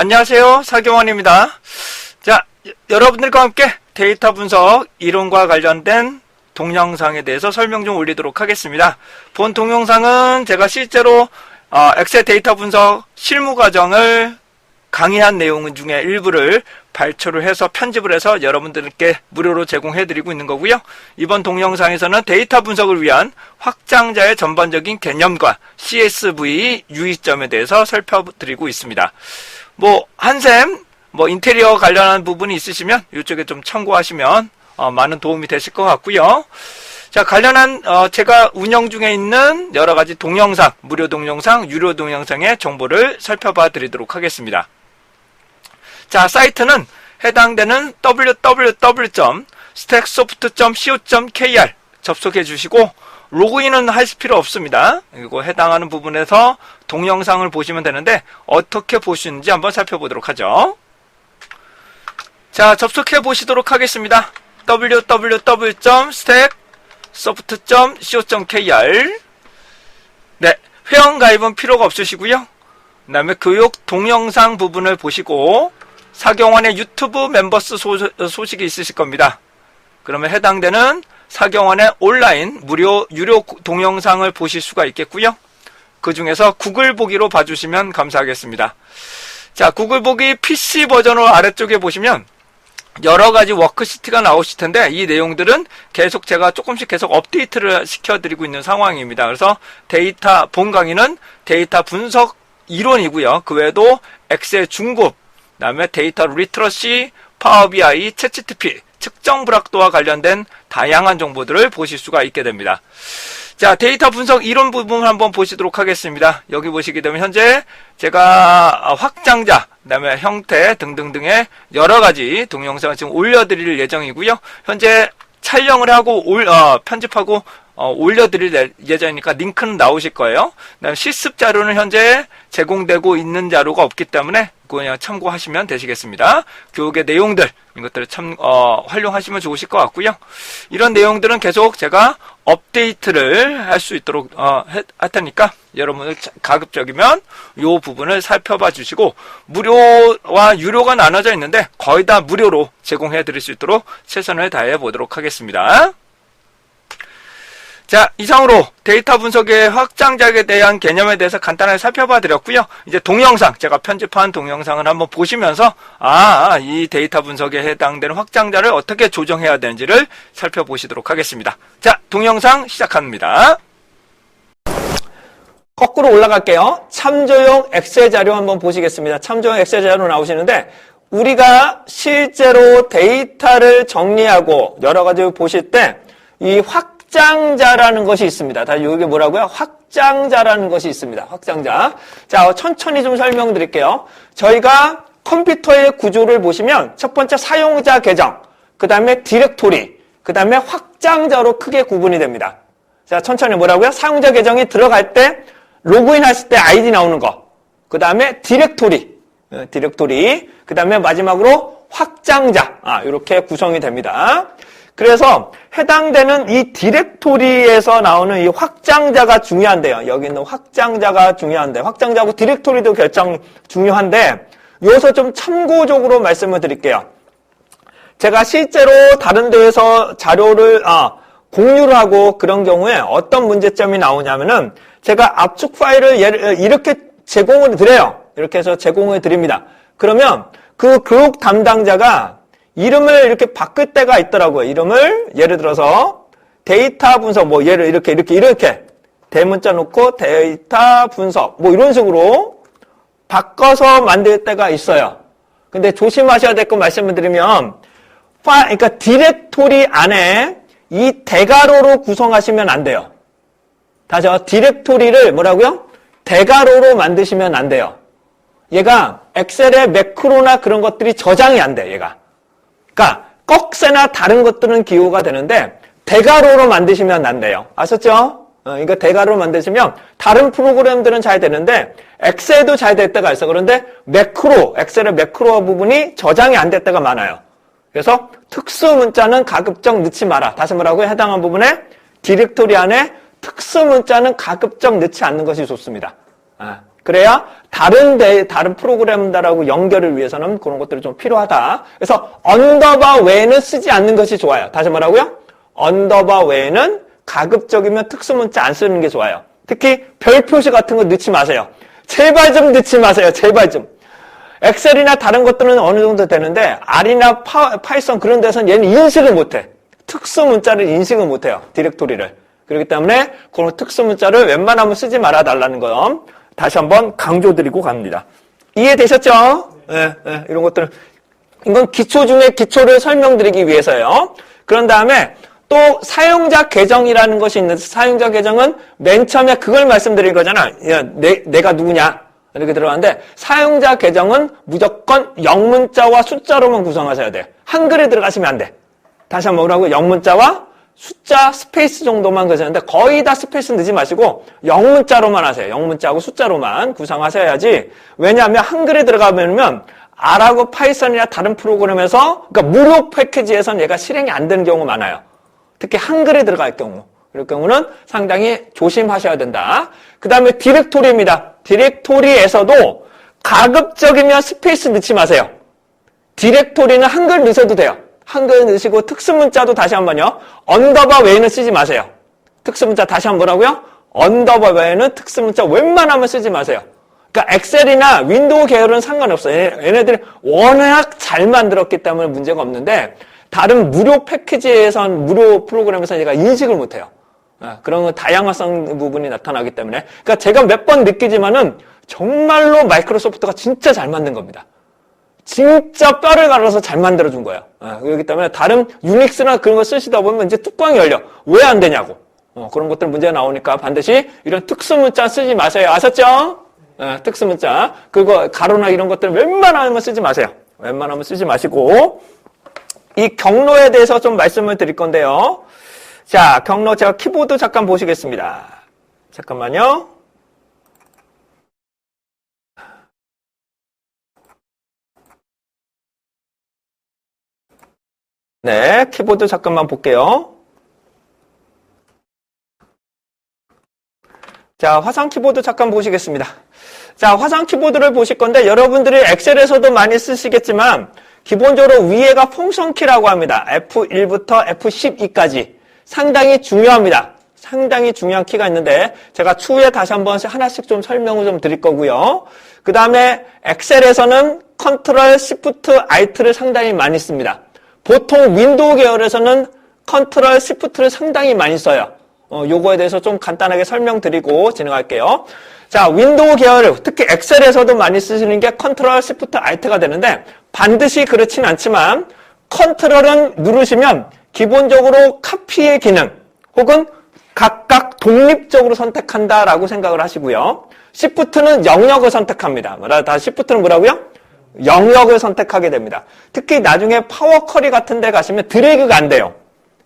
안녕하세요. 사경원입니다. 자, 여러분들과 함께 데이터 분석 이론과 관련된 동영상에 대해서 설명 좀 올리도록 하겠습니다. 본 동영상은 제가 실제로 엑셀 데이터 분석 실무 과정을 강의한 내용 중에 일부를 발췌를 해서 편집을 해서 여러분들께 무료로 제공해드리고 있는 거고요. 이번 동영상에서는 데이터 분석을 위한 확장자의 전반적인 개념과 CSV 유의점에 대해서 살펴드리고 있습니다. 한샘, 인테리어 관련한 부분이 있으시면 이쪽에 좀 참고하시면 많은 도움이 되실 것 같고요. 자, 관련한 제가 운영 중에 있는 여러 가지 동영상, 무료 동영상, 유료 동영상의 정보를 살펴봐 드리도록 하겠습니다. 자, 사이트는 해당되는 www.stacksoft.co.kr 접속해 주시고 로그인은 하실 필요 없습니다. 그리고 해당하는 부분에서 동영상을 보시면 되는데 어떻게 보시는지 한번 살펴보도록 하죠. 자, 접속해 보시도록 하겠습니다. www.stacksoft.co.kr 네, 회원 가입은 필요가 없으시고요. 그 다음에 교육 동영상 부분을 보시고 사경원의 유튜브 멤버스 소식이 있으실 겁니다. 그러면 해당되는 사경원의 온라인 무료 유료 동영상을 보실 수가 있겠고요. 그 중에서 구글 보기로 봐주시면 감사하겠습니다. 자, 구글 보기 PC 버전으로 아래쪽에 보시면 여러 가지 워크시트가 나오실 텐데 이 내용들은 계속 제가 조금씩 계속 업데이트를 시켜드리고 있는 상황입니다. 그래서 데이터 본 강의는 데이터 분석 이론이고요. 그 외에도 엑셀 중급, 그 다음에 데이터 리터러시, 파워 BI, 챗GPT, 측정 불확도와 관련된 다양한 정보들을 보실 수가 있게 됩니다. 자, 데이터 분석 이론 부분을 한번 보시도록 하겠습니다. 여기 보시게 되면 현재 제가 확장자, 그 다음에 형태 등등등의 여러 가지 동영상을 지금 올려드릴 예정이고요. 현재 촬영을 하고 편집하고 올려드릴 예정이니까 링크는 나오실 거예요. 그다음에 실습 자료는 현재 제공되고 있는 자료가 없기 때문에 그냥 참고하시면 되시겠습니다. 교육의 내용들 이것들을 활용하시면 좋으실 것 같고요. 이런 내용들은 계속 제가 업데이트를 할 수 있도록 할 테니까 여러분들 가급적이면 이 부분을 살펴봐 주시고 무료와 유료가 나눠져 있는데 거의 다 무료로 제공해 드릴 수 있도록 최선을 다해 보도록 하겠습니다. 자, 이상으로 데이터 분석의 확장자에 대한 개념에 대해서 간단하게 살펴봐 드렸고요. 이제 동영상, 제가 편집한 동영상을 한번 보시면서 이 데이터 분석에 해당되는 확장자를 어떻게 조정해야 되는지를 살펴보시도록 하겠습니다. 자, 동영상 시작합니다. 거꾸로 올라갈게요. 참조용 엑셀 자료 한번 보시겠습니다. 참조용 엑셀 자료 나오시는데 우리가 실제로 데이터를 정리하고 여러 가지 보실 때 이 확장자라는 것이 있습니다. 다 이게 뭐라고요? 확장자라는 것이 있습니다. 확장자. 자, 천천히 좀 설명드릴게요. 저희가 컴퓨터의 구조를 보시면 첫 번째 사용자 계정, 그 다음에 디렉토리, 그 다음에 확장자로 크게 구분이 됩니다. 자, 천천히 뭐라고요? 사용자 계정이 들어갈 때 로그인 했을 때 아이디 나오는 거, 그 다음에 디렉토리, 그 다음에 마지막으로 확장자, 이렇게 구성이 됩니다. 그래서 해당되는 이 디렉토리에서 나오는 이 확장자가 중요한데요. 여기 있는 확장자가 중요한데, 확장자하고 디렉토리도 중요한데, 여기서 좀 참고적으로 말씀을 드릴게요. 제가 실제로 다른 데에서 자료를, 공유를 하고 그런 경우에 어떤 문제점이 나오냐면은, 제가 압축 파일을 이렇게 제공을 드려요. 이렇게 해서 제공을 드립니다. 그러면 그 교육 담당자가 이름을 이렇게 바꿀 때가 있더라고요. 이름을 예를 들어서 데이터 분석 얘를 이렇게 대문자 놓고 데이터 분석 이런 식으로 바꿔서 만들 때가 있어요. 근데 조심하셔야 될 거 말씀을 드리면 그러니까 디렉토리 안에 이 대괄호로 구성하시면 안 돼요. 다시요. 디렉토리를 뭐라고요? 대괄호로 만드시면 안 돼요. 얘가 엑셀의 매크로나 그런 것들이 저장이 안 돼, 얘가. 그러니까 꺽쇠나 다른 것들은 기호가 되는데 대괄호로 만드시면 안 돼요. 아셨죠? 이거 대괄호로 만드시면 다른 프로그램들은 잘 되는데 엑셀도 잘 될 때가 있어. 그런데 엑셀의 매크로 부분이 저장이 안 될 때가 많아요. 그래서 특수 문자는 가급적 넣지 마라. 다시 뭐라고요? 해당한 부분에 디렉토리 안에 특수 문자는 가급적 넣지 않는 것이 좋습니다. 그래야 다른 프로그램들하고 연결을 위해서는 그런 것들이 좀 필요하다. 그래서 언더바 외에는 쓰지 않는 것이 좋아요. 다시 말하고요. 언더바 외에는 가급적이면 특수문자 안 쓰는 게 좋아요. 특히 별 표시 같은 거 넣지 마세요. 제발 좀 넣지 마세요. 제발 좀. 엑셀이나 다른 것들은 어느 정도 되는데 R이나 파이썬 그런 데서는 얘는 인식을 못해. 특수문자를 인식을 못해요. 디렉토리를. 그렇기 때문에 그런 특수문자를 웬만하면 쓰지 말아달라는 거 다시 한번 강조드리고 갑니다. 이해되셨죠? 네, 이런 것들은 이건 기초 중에 기초를 설명드리기 위해서예요. 그런 다음에 또 사용자 계정이라는 것이 있는데 사용자 계정은 맨 처음에 그걸 말씀드린 거잖아. 야, 내가 누구냐? 이렇게 들어가는데 사용자 계정은 무조건 영문자와 숫자로만 구성하셔야 돼. 한글에 들어가시면 안 돼. 다시 한번 뭐라고? 영문자와 숫자 스페이스 정도만 그러시는데 거의 다 스페이스 넣지 마시고 영문자로만 하세요. 영문자하고 숫자로만 구성하셔야지. 왜냐하면 한글에 들어가면 R하고 파이썬이나 다른 프로그램에서 그러니까 무료 패키지에서는 얘가 실행이 안 되는 경우가 많아요. 특히 한글에 들어갈 경우. 이럴 경우는 상당히 조심하셔야 된다. 그 다음에 디렉토리입니다. 디렉토리에서도 가급적이면 스페이스 넣지 마세요. 디렉토리는 한글 넣으셔도 돼요. 한글 넣으시고 특수문자도 다시 한번요. 언더바 외에는 쓰지 마세요. 특수문자 다시 한번 뭐라고요? 언더바 외에는 특수문자 웬만하면 쓰지 마세요. 그러니까 엑셀이나 윈도우 계열은 상관없어요. 얘네들이 워낙 잘 만들었기 때문에 문제가 없는데 다른 무료 패키지에선 무료 프로그램에서 얘가 인식을 못해요. 그런 다양화성 부분이 나타나기 때문에 그러니까 제가 몇 번 느끼지만은 정말로 마이크로소프트가 진짜 잘 만든 겁니다. 진짜 뼈를 갈아서 잘 만들어준 거예요. 그렇기 때문에 다른 유닉스나 그런 거 쓰시다 보면 이제 뚜껑이 열려. 왜 안 되냐고. 그런 것들 문제가 나오니까 반드시 이런 특수문자 쓰지 마세요. 아셨죠? 특수문자. 그거 가로나 이런 것들 웬만하면 쓰지 마세요. 웬만하면 쓰지 마시고 이 경로에 대해서 좀 말씀을 드릴 건데요. 자, 경로 제가 키보드 잠깐 보시겠습니다. 잠깐만요. 네, 키보드 잠깐만 볼게요. 자, 화상 키보드 잠깐 보시겠습니다. 자, 화상 키보드를 보실 건데 여러분들이 엑셀에서도 많이 쓰시겠지만 기본적으로 위에가 펑션 키라고 합니다. F1부터 F12까지 상당히 중요합니다. 상당히 중요한 키가 있는데 제가 추후에 다시 한번 하나씩 좀 설명을 좀 드릴 거고요. 그 다음에 엑셀에서는 컨트롤 시프트 Alt를 상당히 많이 씁니다. 보통 윈도우 계열에서는 컨트롤 시프트를 상당히 많이 써요. 요거에 대해서 좀 간단하게 설명드리고 진행할게요. 자, 윈도우 계열, 특히 엑셀에서도 많이 쓰시는 게 컨트롤 시프트 Alt가 되는데 반드시 그렇진 않지만 컨트롤은 누르시면 기본적으로 카피의 기능 혹은 각각 독립적으로 선택한다라고 생각을 하시고요. 시프트는 영역을 선택합니다. 다 시프트는 뭐라고요? 영역을 선택하게 됩니다. 특히 나중에 파워 쿼리 같은 데 가시면 드래그가 안 돼요.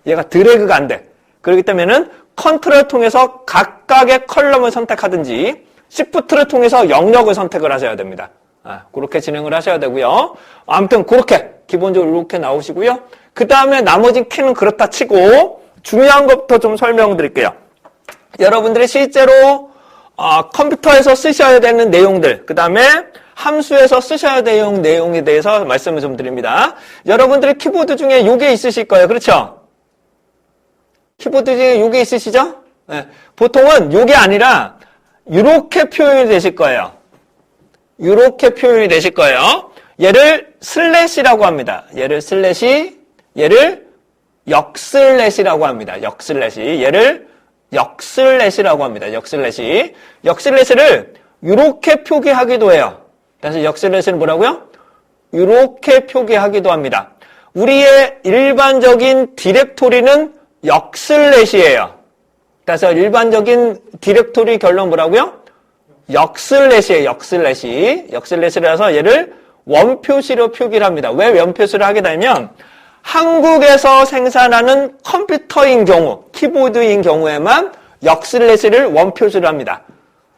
얘가 드래그가 안 돼. 그렇기 때문에는 컨트롤을 통해서 각각의 컬럼을 선택하든지 시프트를 통해서 영역을 선택을 하셔야 됩니다. 그렇게 진행을 하셔야 되고요. 아무튼 그렇게 기본적으로 이렇게 나오시고요. 그 다음에 나머지 키는 그렇다 치고 중요한 것부터 좀 설명드릴게요. 여러분들이 실제로 컴퓨터에서 쓰셔야 되는 내용들, 그 다음에 함수에서 쓰셔야 되는 내용에 대해서 말씀을 좀 드립니다. 여러분들이 키보드 중에 요게 있으실 거예요. 그렇죠? 키보드 중에 요게 있으시죠? 네. 보통은 요게 아니라 이렇게 표현이 되실 거예요. 이렇게 표현이 되실 거예요. 얘를 슬래시라고 합니다. 얘를 슬래시, 얘를 역슬래시라고 합니다. 역슬래시. 얘를 역슬래시라고 합니다. 역슬래시. 역슬래시를 이렇게 표기하기도 해요. 그래서 역슬래시는 뭐라고요? 이렇게 표기하기도 합니다. 우리의 일반적인 디렉토리는 역슬래시예요. 그래서 일반적인 디렉토리 결론 뭐라고요? 역슬래시예요. 역슬래시. 역슬래시라서 얘를 원표시로 표기를 합니다. 왜 원표시를 하게 되면 한국에서 생산하는 컴퓨터인 경우, 키보드인 경우에만 역슬래시를 원표시로 합니다.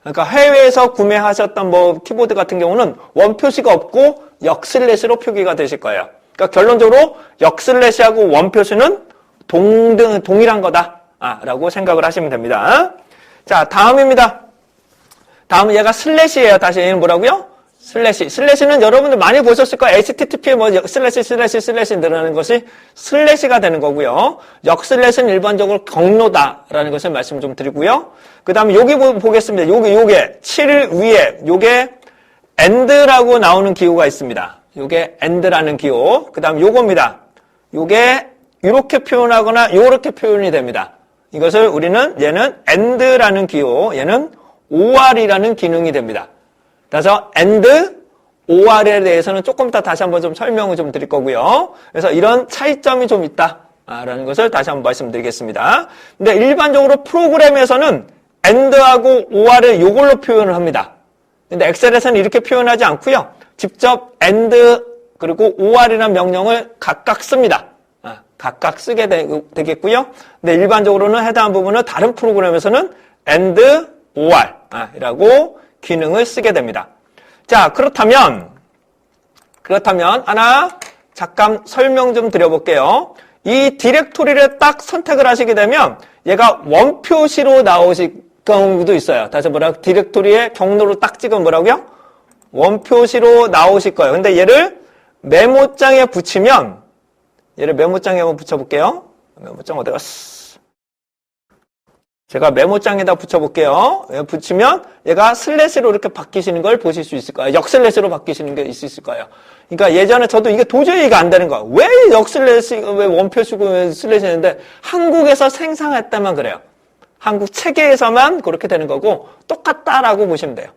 그러니까 해외에서 구매하셨던 뭐 키보드 같은 경우는 원표시가 없고 역슬래시로 표기가 되실 거예요. 그러니까 결론적으로 역슬래시하고 원표시는 동일한 거다 라고 생각을 하시면 됩니다. 자, 다음입니다. 다음 얘가 슬래시예요. 다시 얘는 뭐라고요? 슬래시. 슬래시는 여러분들 많이 보셨을 거예요. HTTP에 뭐 슬래시 늘어나는 것이 슬래시가 되는 거고요. 역슬래시는 일반적으로 경로다라는 것을 말씀 좀 드리고요. 그 다음에 여기 보겠습니다. 요게 7 위에 요게 AND라고 나오는 기호가 있습니다. 요게 AND라는 기호. 그 다음 요겁니다. 요게 이렇게 표현하거나 요렇게 표현이 됩니다. 이것을 우리는 얘는 AND라는 기호, 얘는 OR이라는 기능이 됩니다. 그래서 AND, OR에 대해서는 조금 더 다시 한번 좀 설명을 좀 드릴 거고요. 그래서 이런 차이점이 좀 있다라는 것을 다시 한번 말씀드리겠습니다. 근데 일반적으로 프로그램에서는 AND하고 OR을 이걸로 표현을 합니다. 근데 엑셀에서는 이렇게 표현하지 않고요. 직접 AND 그리고 OR이라는 명령을 각각 씁니다. 각각 쓰게 되겠고요. 근데 일반적으로는 해당 부분은 다른 프로그램에서는 AND, OR이라고 기능을 쓰게 됩니다. 자, 그렇다면 하나 잠깐 설명 좀 드려볼게요. 이 디렉토리를 딱 선택을 하시게 되면 얘가 원표시로 나오실 경우도 있어요. 다시 뭐라고? 디렉토리에 경로로 딱 찍으면 뭐라고요? 원표시로 나오실 거예요. 근데 얘를 메모장에 붙이면 얘를 메모장에 한번 붙여볼게요. 메모장 어디 갔어? 제가 메모장에다 붙여볼게요. 붙이면 얘가 슬래시로 이렇게 바뀌시는 걸 보실 수 있을 거예요. 역슬래시로 바뀌시는 게 있을 거예요. 그러니까 예전에 저도 이게 도저히 이해가 안 되는 거예요. 왜 역슬래시, 왜 원표시고 왜 슬래시 했는데 한국에서 생산했다만 그래요. 한국 체계에서만 그렇게 되는 거고 똑같다라고 보시면 돼요.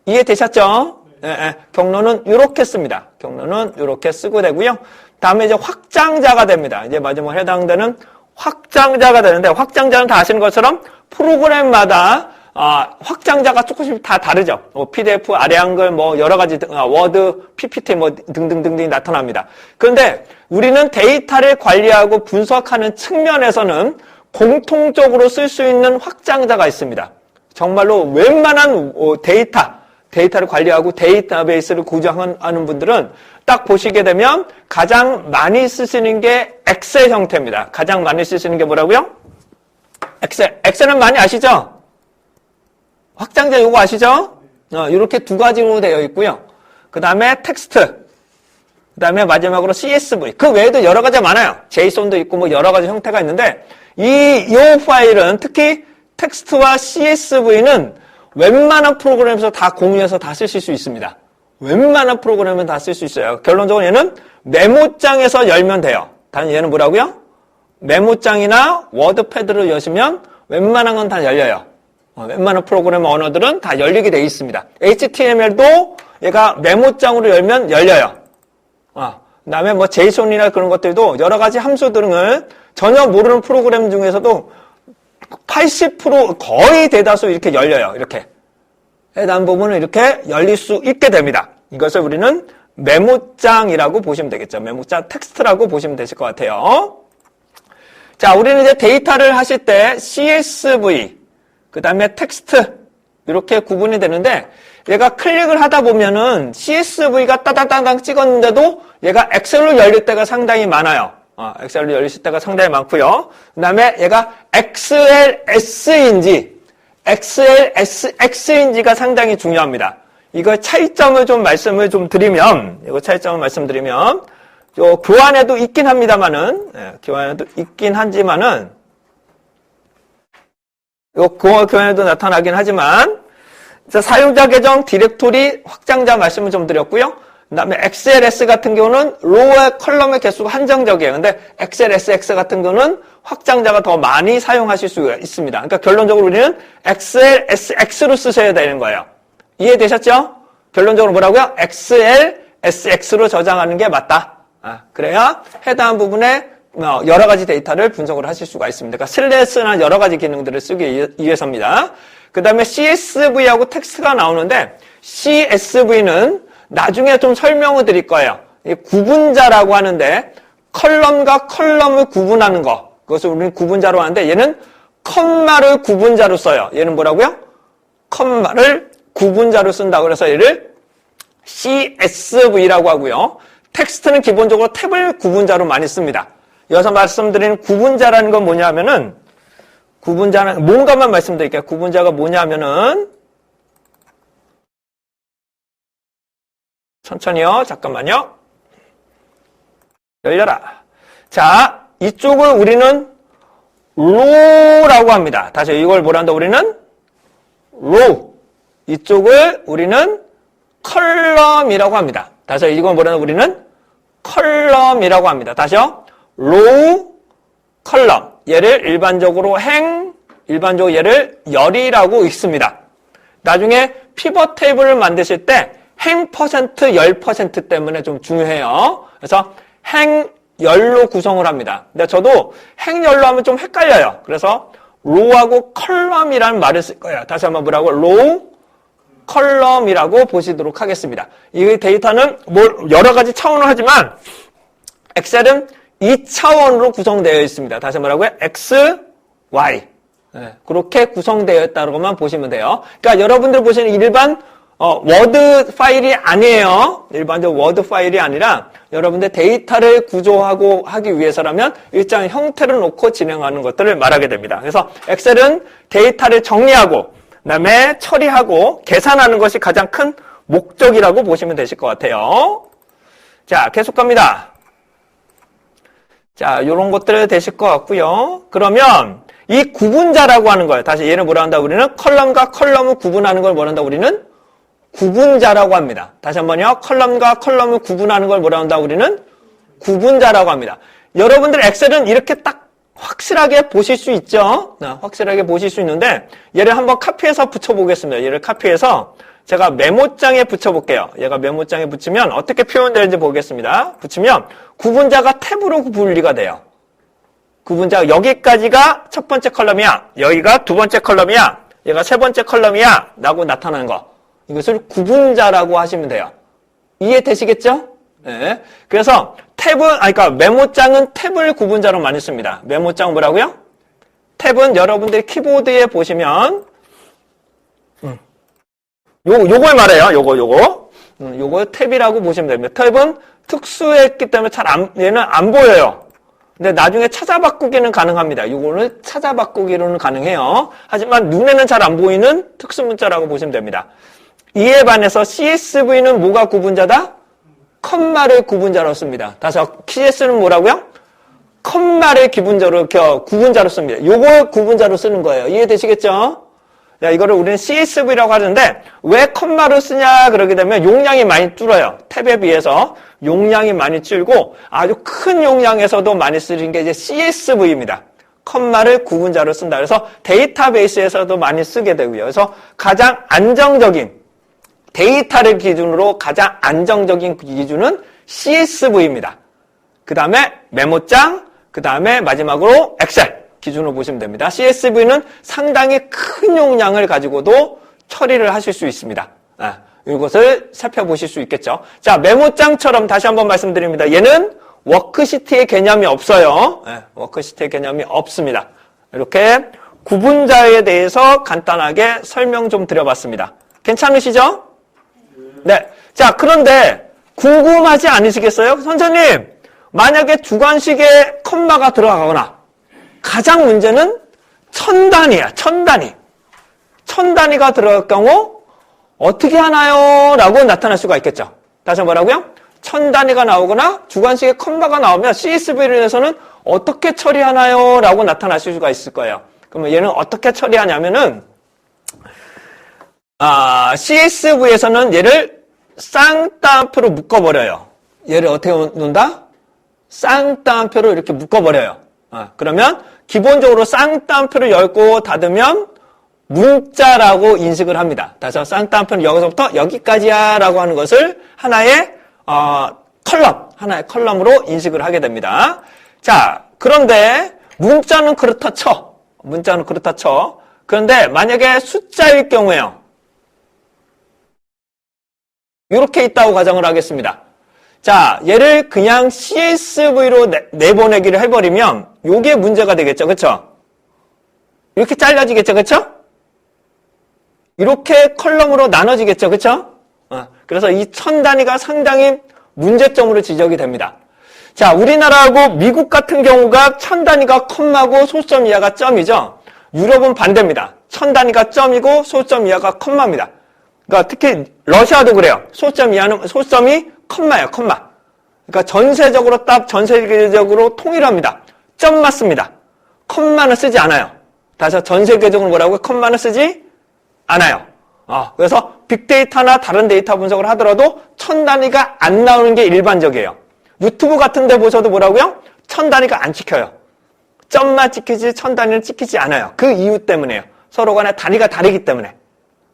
이해되셨죠? 네, 경로는 이렇게 씁니다. 경로는 이렇게 쓰고 되고요. 다음에 이제 확장자가 됩니다. 이제 마지막 해당되는 확장자가 되는데 확장자는 다 아시는 것처럼 프로그램마다 확장자가 조금씩 다 다르죠. PDF, 아래 한글, 뭐 여러 가지 워드, PPT 뭐 등등등등이 나타납니다. 그런데 우리는 데이터를 관리하고 분석하는 측면에서는 공통적으로 쓸 수 있는 확장자가 있습니다. 정말로 웬만한 데이터를 관리하고 데이터베이스를 구성하는 분들은 딱 보시게 되면 가장 많이 쓰시는 게 엑셀 형태입니다. 가장 많이 쓰시는 게 뭐라고요? 엑셀은 많이 아시죠? 확장자 요거 아시죠? 이렇게 두 가지로 되어 있고요. 그 다음에 텍스트, 그 다음에 마지막으로 CSV. 그 외에도 여러 가지가 많아요. JSON도 있고 뭐 여러 가지 형태가 있는데 이 파일은 특히 텍스트와 CSV는 웬만한 프로그램에서 다 공유해서 다 쓰실 수 있습니다. 웬만한 프로그램은 다 쓸 수 있어요. 결론적으로 얘는 메모장에서 열면 돼요. 단 얘는 뭐라고요? 메모장이나 워드패드를 여시면 웬만한 건 다 열려요. 웬만한 프로그램 언어들은 다 열리게 돼 있습니다. HTML도 얘가 메모장으로 열면 열려요. 그 다음에 뭐 JSON이나 그런 것들도 여러 가지 함수 등을 전혀 모르는 프로그램 중에서도 80% 거의 대다수 이렇게 열려요. 이렇게. 해당 부분은 이렇게 열릴 수 있게 됩니다. 이것을 우리는 메모장이라고 보시면 되겠죠. 메모장 텍스트라고 보시면 되실 것 같아요. 자, 우리는 이제 데이터를 하실 때 CSV, 그 다음에 텍스트, 이렇게 구분이 되는데, 얘가 클릭을 하다 보면은 CSV가 따당따당 찍었는데도 얘가 엑셀로 열릴 때가 상당히 많아요. 엑셀로 열릴 때가 상당히 많고요. 그 다음에 얘가 XLS인지, XLSX인지가 상당히 중요합니다. 이거 차이점을 좀 말씀을 좀 드리면, 교환에도 있긴 합니다만은, 교환에도 있긴 하지만은, 교환에도 나타나긴 하지만, 사용자 계정 디렉토리 확장자 말씀을 좀 드렸고요. 그 다음에 XLS 같은 경우는 로우의 컬럼의 개수가 한정적이에요. 근데 XLSX 같은 경우는 확장자가 더 많이 사용하실 수가 있습니다. 그러니까 결론적으로 우리는 XLSX로 쓰셔야 되는 거예요. 이해되셨죠? 결론적으로 뭐라고요? XLSX로 저장하는 게 맞다. 그래야 해당 부분에 여러 가지 데이터를 분석을 하실 수가 있습니다. 그러니까 슬래시나 여러 가지 기능들을 쓰기 위해서입니다. 그 다음에 CSV하고 텍스트가 나오는데 CSV는 나중에 좀 설명을 드릴 거예요. 구분자라고 하는데 컬럼과 컬럼을 구분하는 거. 그것을 우리는 구분자로 하는데 얘는 컴마를 구분자로 써요. 얘는 뭐라고요? 컴마를 구분자로 쓴다고 그래서 얘를 CSV라고 하고요. 텍스트는 기본적으로 탭을 구분자로 많이 씁니다. 여기서 말씀드리는 구분자라는 건 뭐냐면은 구분자는 뭔가만 말씀드릴게요. 구분자가 뭐냐면은 천천히요. 잠깐만요. 열려라. 자, 이쪽을 우리는 row라고 합니다. 다시 이걸 뭐라 한다? 우리는 row. 이쪽을 우리는 컬럼이라고 합니다. 다시 이건 뭐라 한다? 우리는 컬럼이라고 합니다. 다시요. row, 컬럼. 얘를 일반적으로 일반적으로 얘를 열이라고 읽습니다. 나중에 피벗 테이블을 만드실 때 행 퍼센트, 열 퍼센트 때문에 좀 중요해요. 그래서 행열로 구성을 합니다. 근데 저도 행열로 하면 좀 헷갈려요. 그래서 row하고 컬럼이라는 말을 쓸 거예요. 다시 한번 뭐라고? row, 컬럼이라고 보시도록 하겠습니다. 이 데이터는 여러 가지 차원을 하지만 엑셀은 2차원으로 구성되어 있습니다. 다시 뭐라고요? X, Y. 네, 그렇게 구성되어 있다고만 보시면 돼요. 그러니까 여러분들 보시는 일반 워드 파일이 아니에요. 일반적 워드 파일이 아니라 여러분들 데이터를 구조하고 하기 위해서라면 일정한 형태를 놓고 진행하는 것들을 말하게 됩니다. 그래서 엑셀은 데이터를 정리하고 그다음에 처리하고 계산하는 것이 가장 큰 목적이라고 보시면 되실 것 같아요. 자, 계속 갑니다. 자, 요런 것들 되실 것 같고요. 그러면 이 구분자라고 하는 거예요. 다시 얘를 뭐라 한다? 우리는 컬럼과 컬럼을 구분하는 걸 뭐라 한다? 우리는 구분자라고 합니다. 다시 한번요. 컬럼과 컬럼을 구분하는 걸 뭐라 한다? 우리는 구분자라고 합니다. 여러분들 엑셀은 이렇게 딱 확실하게 보실 수 있죠? 확실하게 보실 수 있는데 얘를 한번 카피해서 붙여보겠습니다. 얘를 카피해서 제가 메모장에 붙여볼게요. 얘가 메모장에 붙이면 어떻게 표현되는지 보겠습니다. 붙이면 구분자가 탭으로 분리가 돼요. 구분자가 여기까지가 첫 번째 컬럼이야. 여기가 두 번째 컬럼이야. 얘가 세 번째 컬럼이야. 라고 나타나는 거. 이것을 구분자라고 하시면 돼요. 이해되시겠죠? 네. 그래서 그러니까 메모장은 탭을 구분자로 많이 씁니다. 메모장 뭐라고요? 탭은 여러분들이 키보드에 보시면 요걸 말해요. 요거 탭이라고 보시면 됩니다. 탭은 특수했기 때문에 얘는 안 보여요. 근데 나중에 찾아 바꾸기는 가능합니다. 요거는 찾아 바꾸기로는 가능해요. 하지만 눈에는 잘 안 보이는 특수 문자라고 보시면 됩니다. 이에 반해서 CSV는 뭐가 구분자다? 컴마를 구분자로 씁니다. 다시 CS는 뭐라고요? 컴마를 구분자로 씁니다. 요걸 구분자로 쓰는 거예요. 이해되시겠죠? 자, 이거를 우리는 CSV라고 하는데 왜 컴마를 쓰냐 그러게 되면 용량이 많이 줄어요. 탭에 비해서 용량이 많이 줄고 아주 큰 용량에서도 많이 쓰는 게 이제 CSV입니다. 컴마를 구분자로 쓴다. 그래서 데이터베이스에서도 많이 쓰게 되고요. 그래서 가장 안정적인 데이터를 기준으로 가장 안정적인 기준은 CSV입니다. 그 다음에 메모장, 그 다음에 마지막으로 엑셀 기준으로 보시면 됩니다. CSV는 상당히 큰 용량을 가지고도 처리를 하실 수 있습니다. 이것을 살펴보실 수 있겠죠. 자, 메모장처럼 다시 한번 말씀드립니다. 얘는 워크시트의 개념이 없어요. 워크시트의 개념이 없습니다. 이렇게 구분자에 대해서 간단하게 설명 좀 드려봤습니다. 괜찮으시죠? 네. 자, 그런데 궁금하지 않으시겠어요? 선생님, 만약에 주관식에 컴마가 들어가거나 가장 문제는 천단위야. 천단위가 들어갈 경우 어떻게 하나요? 라고 나타날 수가 있겠죠. 다시 뭐라고요? 천단위가 나오거나 주관식에 컴마가 나오면 CSV를 해서는 어떻게 처리하나요? 라고 나타날 수가 있을 거예요. 그러면 얘는 어떻게 처리하냐면은 CSV에서는 얘를 쌍따옴표로 묶어버려요. 얘를 어떻게 놓는다? 쌍따옴표로 이렇게 묶어버려요. 그러면 기본적으로 쌍따옴표를 열고 닫으면 문자라고 인식을 합니다. 다시 쌍따옴표는 여기서부터 여기까지야 라고 하는 것을 하나의 컬럼으로 인식을 하게 됩니다. 자, 그런데 문자는 그렇다 쳐. 그런데 만약에 숫자일 경우에요. 이렇게 있다고 가정을 하겠습니다. 자, 얘를 그냥 CSV로 내보내기를 해버리면 요게 문제가 되겠죠. 그쵸? 이렇게 잘라지겠죠. 그쵸? 이렇게 컬럼으로 나눠지겠죠. 그쵸? 그래서 이 천단위가 상당히 문제점으로 지적이 됩니다. 자, 우리나라하고 미국 같은 경우가 천단위가 컴마고 소점 이하가 점이죠. 유럽은 반대입니다. 천단위가 점이고 소점 이하가 컴마입니다. 그러니까 특히 러시아도 그래요. 소점이 컴마예요, 컴마. 그러니까 전 세계적으로 통일합니다. 점 맞습니다. 컴마는 쓰지 않아요. 다시 전 세계적으로 뭐라고요? 컴마는 쓰지 않아요. 그래서 빅데이터나 다른 데이터 분석을 하더라도 천 단위가 안 나오는 게 일반적이에요. 유튜브 같은 데 보셔도 뭐라고요? 천 단위가 안 찍혀요. 점만 찍히지 천 단위는 찍히지 않아요. 그 이유 때문에요. 서로 간에 단위가 다르기 때문에.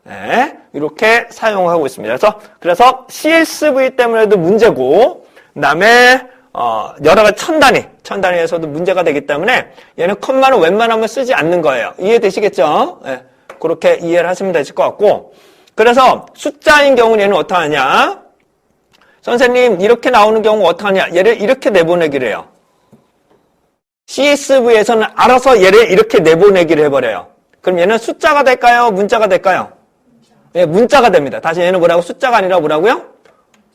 네, 이렇게 사용하고 있습니다. 그래서 CSV 때문에도 문제고, 그 다음에 여러 가지 천 단위에서도 문제가 되기 때문에 얘는 컴마는 웬만하면 쓰지 않는 거예요. 이해되시겠죠? 네, 그렇게 이해를 하시면 되실 것 같고, 그래서 숫자인 경우는 얘는 어떡하냐? 선생님 이렇게 나오는 경우 어떡하냐? 얘를 이렇게 내보내기를 해요. CSV에서는 알아서 얘를 이렇게 내보내기를 해버려요. 그럼 얘는 숫자가 될까요? 문자가 될까요? 예, 문자가 됩니다. 다시 얘는 뭐라고? 숫자가 아니라 뭐라고요?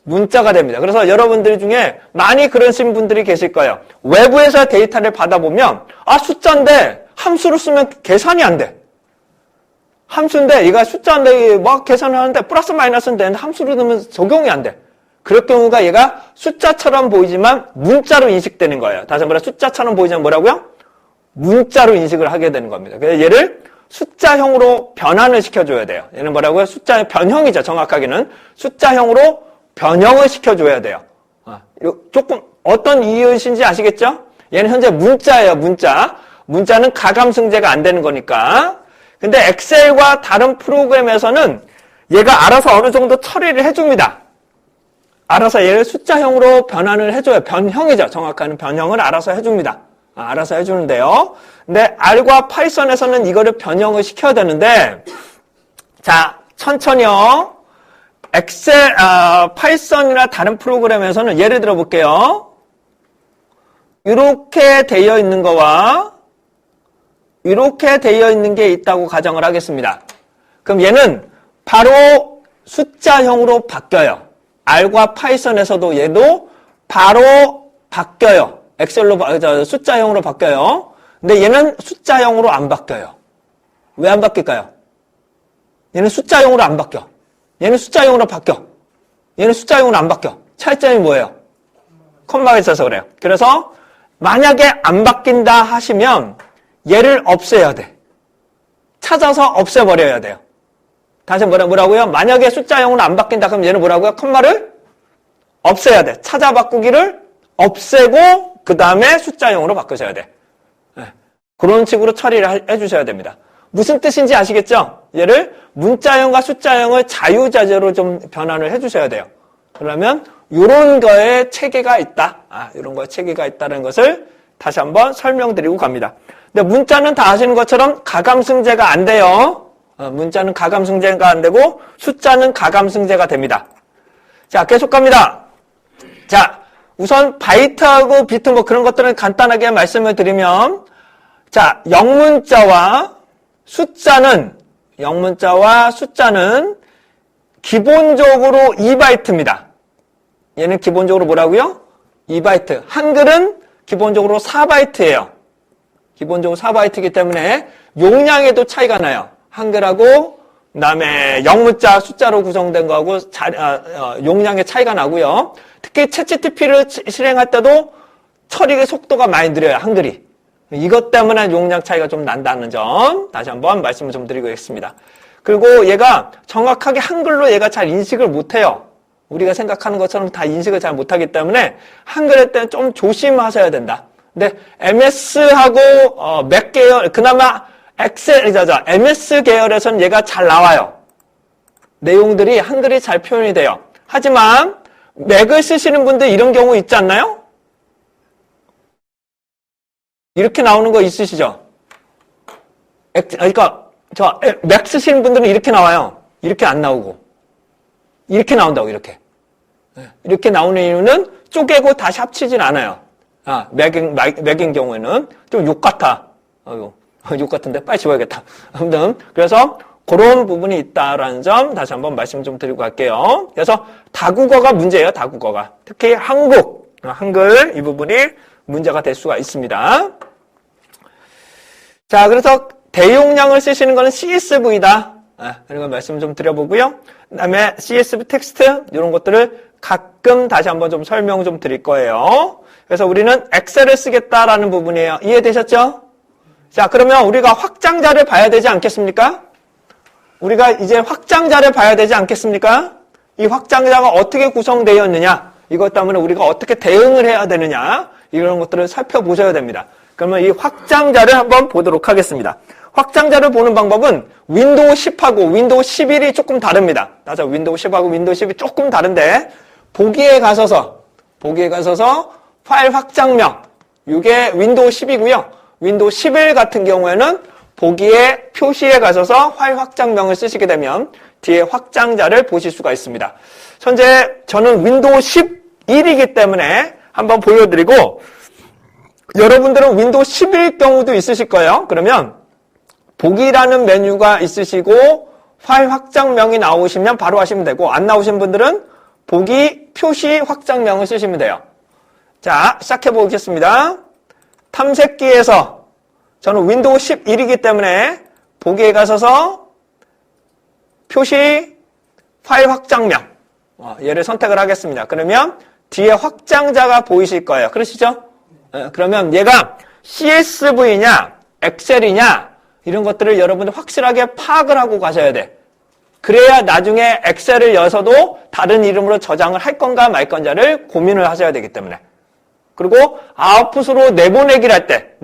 문자가 됩니다. 그래서 여러분들 중에 많이 그러신 분들이 계실 거예요. 외부에서 데이터를 받아보면 숫자인데 함수로 쓰면 계산이 안 돼. 함수인데 얘가 숫자인데 막 계산을 하는데 플러스 마이너스는 되는데 함수로 넣으면 적용이 안 돼. 그럴 경우가 얘가 숫자처럼 보이지만 문자로 인식되는 거예요. 다시 한번 숫자처럼 보이지만 뭐라고요? 문자로 인식을 하게 되는 겁니다. 그래서 얘를 숫자형으로 변환을 시켜줘야 돼요. 얘는 뭐라고요? 숫자의 변형이죠. 정확하게는 숫자형으로 변형을 시켜줘야 돼요. 조금 어떤 이유이신지 아시겠죠? 얘는 현재 문자예요. 문자는 가감승제가 안 되는 거니까. 근데 엑셀과 다른 프로그램에서는 얘가 알아서 어느 정도 처리를 해줍니다. 알아서 얘를 숫자형으로 변환을 해줘요. 변형이죠. 정확한 변형을 알아서 해줍니다. 알아서 해주는데요. 근데 R과 파이썬에서는 이거를 변형을 시켜야 되는데, 자, 천천히요. 엑셀, 파이썬이나 다른 프로그램에서는 예를 들어 볼게요. 이렇게 되어 있는 거와 이렇게 되어 있는 게 있다고 가정을 하겠습니다. 그럼 얘는 바로 숫자형으로 바뀌어요. R과 파이썬에서도 얘도 바로 바뀌어요. 엑셀로, 숫자형으로 바뀌어요. 근데 얘는 숫자형으로 안 바뀌어요. 왜 안 바뀔까요? 얘는 숫자형으로 안 바뀌어. 얘는 숫자형으로 바뀌어. 얘는 숫자형으로 안 바뀌어. 차이점이 뭐예요? 컴마가 있어서 그래요. 그래서 만약에 안 바뀐다 하시면 얘를 없애야 돼. 찾아서 없애버려야 돼요. 다시 뭐라고요? 만약에 숫자형으로 안 바뀐다 그러면 얘는 뭐라고요? 컴마를 없애야 돼. 찾아 바꾸기를 없애고 그 다음에 숫자형으로 바꾸셔야 돼. 네. 그런 식으로 처리를 해주셔야 됩니다. 무슨 뜻인지 아시겠죠? 얘를 문자형과 숫자형을 자유자재로 좀 변환을 해주셔야 돼요. 그러면 이런 거에 체계가 있다. 이런 거에 체계가 있다는 것을 다시 한번 설명드리고 갑니다. 근데 문자는 다 아시는 것처럼 가감승제가 안 돼요. 문자는 가감승제가 안 되고 숫자는 가감승제가 됩니다. 자, 계속 갑니다. 자, 우선 바이트하고 비트 뭐 그런 것들은 간단하게 말씀을 드리면, 자, 영문자와 숫자는 기본적으로 2바이트입니다. 얘는 기본적으로 뭐라고요? 2바이트. 한글은 기본적으로 4바이트예요. 기본적으로 4바이트이기 때문에 용량에도 차이가 나요. 한글하고 그다음에 영문자, 숫자로 구성된 거하고 용량의 차이가 나고요. 특히 챗GPT를 실행할 때도 처리 속도가 많이 느려요. 한글이. 이것 때문에 용량 차이가 좀 난다는 점 다시 한번 말씀을 좀 드리겠습니다. 그리고 얘가 정확하게 한글로 얘가 잘 인식을 못해요. 우리가 생각하는 것처럼 다 인식을 잘 못하기 때문에 한글할 때는 좀 조심하셔야 된다. 근데 MS하고 맥 계열, 그나마 MS 계열에서는 얘가 잘 나와요. 내용들이 한글이 잘 표현이 돼요. 하지만 맥을 쓰시는 분들 이런 경우 있지 않나요? 이렇게 나오는 거 있으시죠? 그러니까 맥 쓰시는 분들은 이렇게 나와요. 이렇게 안 나오고 이렇게 나온다고. 이렇게 나오는 이유는 쪼개고 다시 합치진 않아요. 맥인 경우에는 좀 욕 같아. 욕 같은데 빨리 지워야겠다. 아무튼 그래서 그런 부분이 있다라는 점 다시 한번 말씀 좀 드리고 갈게요. 그래서 다국어가 문제예요. 다국어가. 특히 한글 이 부분이 문제가 될 수가 있습니다. 자, 그래서 대용량을 쓰시는 거는 CSV다. 이런 걸 말씀 좀 드려보고요. 그다음에 CSV 텍스트 이런 것들을 가끔 다시 한번 좀 설명 좀 드릴 거예요. 그래서 우리는 엑셀을 쓰겠다라는 부분이에요. 이해되셨죠? 자, 그러면 우리가 확장자를 봐야 되지 않겠습니까? 우리가 이제 확장자를 봐야 되지 않겠습니까? 이 확장자가 어떻게 구성되어 있느냐, 이것 때문에 우리가 어떻게 대응을 해야 되느냐, 이런 것들을 살펴보셔야 됩니다. 그러면 이 확장자를 한번 보도록 하겠습니다. 확장자를 보는 방법은 윈도우 10하고 윈도우 11이 조금 다릅니다. 맞아, 윈도우 10하고 윈도우 10이 조금 다른데, 보기에 가서서 파일 확장명, 이게 윈도우 10이고요. 윈도우 11 같은 경우에는 보기에 표시에 가셔서 파일 확장명을 쓰시게 되면 뒤에 확장자를 보실 수가 있습니다. 현재 저는 윈도우 11이기 때문에 한번 보여드리고, 여러분들은 윈도우 10일 경우도 있으실 거예요. 그러면 보기라는 메뉴가 있으시고 파일 확장명이 나오시면 바로 하시면 되고, 안 나오신 분들은 보기 표시 확장명을 쓰시면 돼요. 자, 시작해 보겠습니다. 탐색기에서 저는 윈도우 11이기 때문에 보기에 가셔서 표시 파일 확장명, 얘를 선택을 하겠습니다. 그러면 뒤에 확장자가 보이실 거예요. 그러시죠? 그러면 얘가 CSV냐 엑셀이냐 이런 것들을 여러분들 확실하게 파악을 하고 가셔야 돼. 그래야 나중에 엑셀을 여서도 다른 이름으로 저장을 할 건가 말 건가를 고민을 하셔야 되기 때문에. 그리고 아웃풋으로 내보내기를 할 때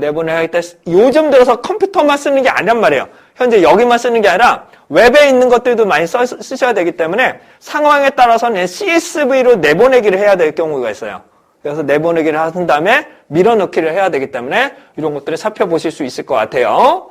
요즘 들어서 컴퓨터만 쓰는 게 아니란 말이에요. 현재 여기만 쓰는 게 아니라 웹에 있는 것들도 많이 쓰셔야 되기 때문에 상황에 따라서는 CSV로 내보내기를 해야 될 경우가 있어요. 그래서 내보내기를 한 다음에 밀어넣기를 해야 되기 때문에 이런 것들을 살펴보실 수 있을 것 같아요.